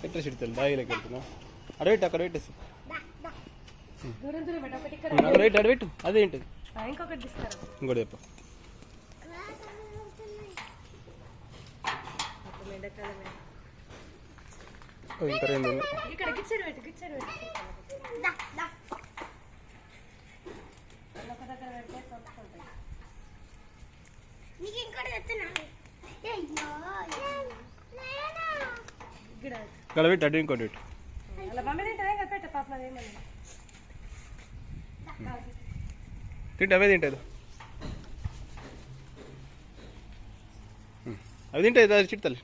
ఎట్లా చిడతాను బాయిలోకి వెళ్తున్నా అడబెట్టు అక్కడ పెట్టేసి అక్కడ పెట్టు అడబెట్టు అదేంటి ఇంకోటి చెప్పు ఇంకా రెండు ఇక్కడ పెట్టి అటు ఇంకోటి పెట్టు తింటే అవే తింటుంది అవి తింటే చిడతలే